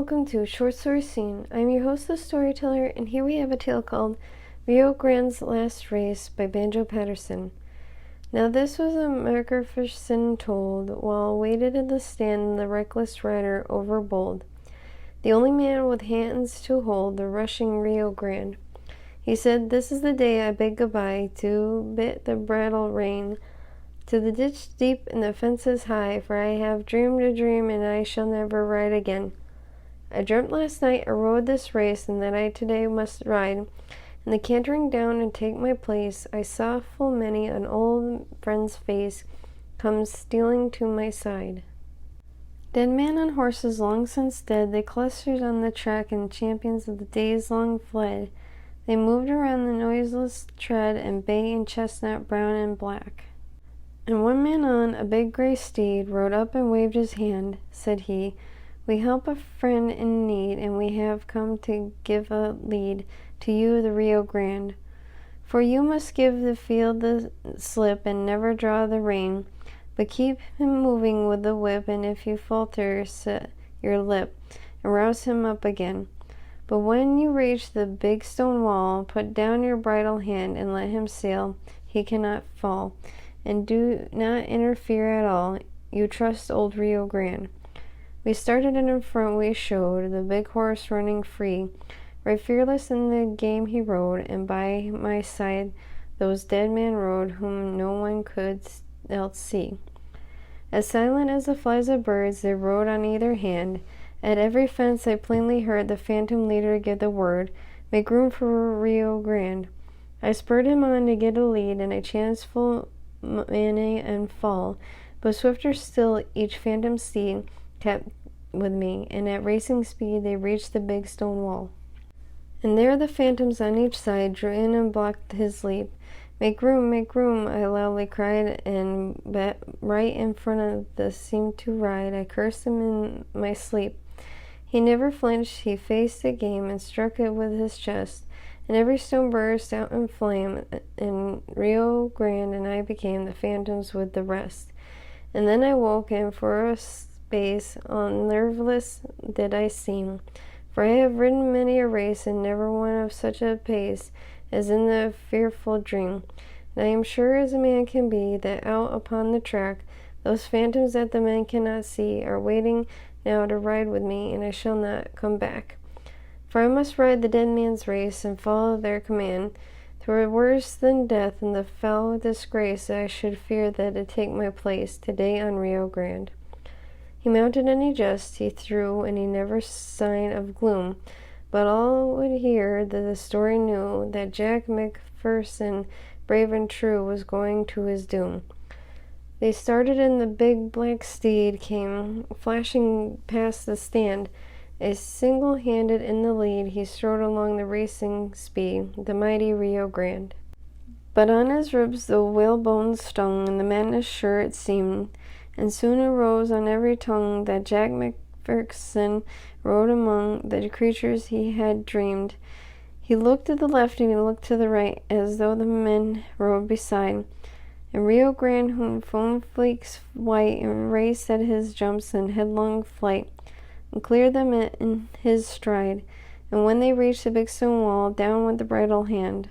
welcome to Short Story Scene. I'm your host, the storyteller, and here we have a tale called Rio Grande's Last Race by Banjo Paterson. Now this was a magnificent told, while waited in the stand the reckless rider overbold, the only man with hands to hold the rushing Rio Grande. He said, "This is the day I bid goodbye, to bit the bridle rein, to the ditch deep and the fences high, for I have dreamed a dream and I shall never ride again. I dreamt last night I rode this race, and that I today must ride. And the cantering down and take my place, I saw full many an old friend's face come stealing to my side. Dead men on horses long since dead, they clustered on the track, and champions of the days long fled. They moved around the noiseless tread, and bay and chestnut, brown and black. And one man on a big gray steed rode up and waved his hand. Said he, 'We help a friend in need, and we have come to give a lead to you, the Rio Grande. For you must give the field the slip and never draw the rein, but keep him moving with the whip, and if you falter, set your lip and rouse him up again. But when you reach the big stone wall, put down your bridle hand and let him sail, he cannot fall, and do not interfere at all, you trust old Rio Grande.' We started, and in front we showed the big horse running free, right fearless in the game he rode, and by my side those dead men rode whom no one could else see. As silent as the flies of birds they rode on either hand. At every fence I plainly heard the phantom leader give the word, 'Make room for Rio Grande.' I spurred him on to get a lead, and I chanced full many and fall, but swifter still each phantom steed kept with me, and at racing speed they reached the big stone wall. And there the phantoms on each side drew in and blocked his leap. 'Make room,' I loudly cried, and right in front of the seemed to ride. I cursed him in my sleep. He never flinched, he faced the game and struck it with his chest, and every stone burst out in flame, and Rio Grande and I became the phantoms with the rest. And then I woke, and for a space all nerveless did I seem, for I have ridden many a race, and never one of such a pace as in the fearful dream. And I am sure as a man can be, that out upon the track those phantoms that the men cannot see are waiting now to ride with me, and I shall not come back. For I must ride the dead man's race, and follow their command. 'Twere worse than death and the foul disgrace I should fear that to take my place today on Rio Grande.' He mounted and he just, he threw, and he never sign of gloom, but all would hear that the story knew that Jack Macpherson, brave and true, was going to his doom. They started, and the big black steed came flashing past the stand. A single-handed in the lead, he strode along the racing speed, the mighty Rio Grande. But on his ribs the whalebone stung, and the madness sure it seemed, and soon arose on every tongue that Jack Macpherson rode among the creatures he had dreamed. He looked to the left and he looked to the right, as though the men rode beside, and Rio Grande, whom foam fleeks white, and raced at his jumps in headlong flight, and cleared them in his stride. And when they reached the big stone wall, down went the bridle hand.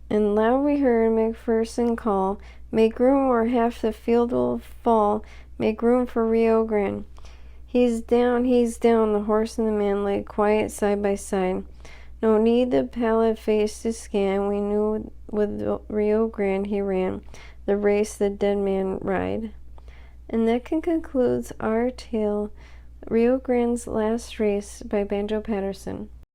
And loud we heard Macpherson call, 'Make room, or half the field will fall. Make room for Rio Grande.' He's down, the horse and the man lay quiet side by side. No need the pallid face to scan, we knew with Rio Grande he ran, the race the dead man ride." And that concludes our tale, Rio Grande's Last Race by Banjo Paterson.